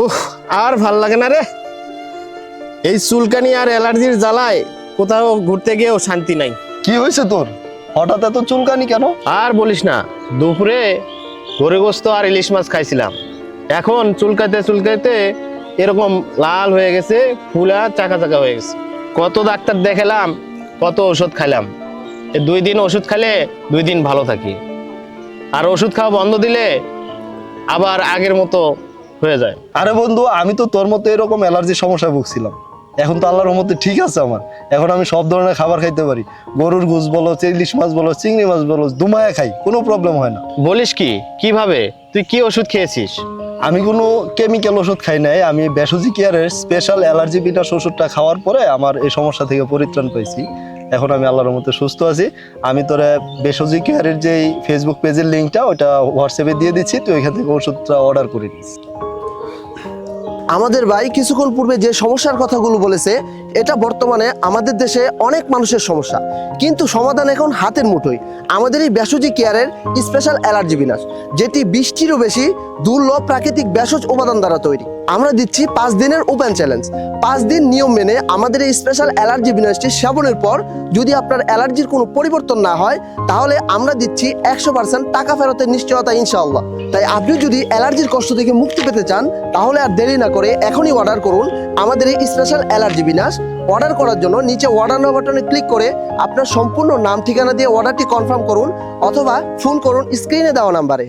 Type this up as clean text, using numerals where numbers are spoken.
ওহ, আর ভাল লাগে না রে। এই চুলকানি আর অ্যালার্জির জ্বালায় কোথাও ঘুরতে গিয়েও শান্তি নাই। কি হয়েছে তোর? হঠাৎ এত চুলকানি কেন? আর বলিস না, দুপুরে গরু গোস্ত আর ইলিশ মাছ খাইছিলাম। এখন চুলকাইতে চুলকাইতে এরকম লাল হয়ে গেছে, ফুলা চাকা চাকা হয়ে গেছে। কত ডাক্তার দেখালাম, কত ওষুধ খাইলাম। 2 দিন ওষুধ খেলে 2 দিন ভালো থাকি, আর ওষুধ খাওয়া বন্ধ দিলে আবার আগের মতো হয়ে যায়। আরে বন্ধু, আমি তো তোর মতো এরকম অ্যালার্জির সমস্যায় ভুগছিলাম। এখন তো আল্লাহর রহমতে ঠিক আছে আমার। এখন আমি সব ধরনের খাবার খাইতে পারি। গরুর গোশ বলো, ইলিশ মাছ বলো, চিংড়ি মাছ বলো, দুমায়া খাই, কোনো প্রবলেম হয় না। বলিস কি? কিভাবে? তুই কি ওষুধ খেয়েছিস? আমি কোনো কেমিক্যাল ওষুধ খাই নাই। আমি ভেষজ কেয়ারের স্পেশাল অ্যালার্জি বিনাশ ওষুধটা খাওয়ার পরে আমার এই সমস্যা থেকে পরিত্রাণ পাইছি। এখন আমি আল্লাহর রহমতে সুস্থ আছি। আমি তোরা ভেষজ কেয়ারের যে ফেসবুক পেজের লিঙ্কটা ওটা হোয়াটসঅ্যাপে দিয়ে দিচ্ছি, তুই ওইখান থেকে ওষুধটা অর্ডার করে দিস। আমাদের ভাই কিছুক্ষণ পূর্বে যে সমস্যার কথাগুলো বলেছে, এটা বর্তমানে আমাদের দেশে অনেক মানুষের সমস্যা, কিন্তু সমাধান এখন হাতের মুঠোয়। আমাদের এই ভেষজ কেয়ারের স্পেশাল অ্যালার্জি বিনাশ, যেটি 20টিরও বেশি দুর্লভ প্রাকৃতিক ভেষজ উপাদান দ্বারা তৈরি। আমরা দিচ্ছি 5 দিনের ওপেন চ্যালেঞ্জ। 5 দিন নিয়ম মেনে আমাদের এই স্পেশাল অ্যালার্জি বিনাশটি সেবনের পর যদি আপনার অ্যালার্জির কোনো পরিবর্তন না হয়, তাহলে আমরা দিচ্ছি 100% টাকা ফেরতের নিশ্চয়তা ইনশাআল্লাহ। তাই আপনি যদি অ্যালার্জির কষ্ট থেকে মুক্তি পেতে চান, তাহলে আর দেরি না করে এখনই অর্ডার করুন আমাদের এই স্পেশাল অ্যালার্জি বিনাশ। অর্ডার করার জন্য নিচে অর্ডার নাও বাটনে ক্লিক করে আপনার সম্পূর্ণ নাম ঠিকানা দিয়ে অর্ডারটি কনফার্ম করুন, অথবা ফোন করুন স্ক্রিনে দেওয়া নাম্বারে।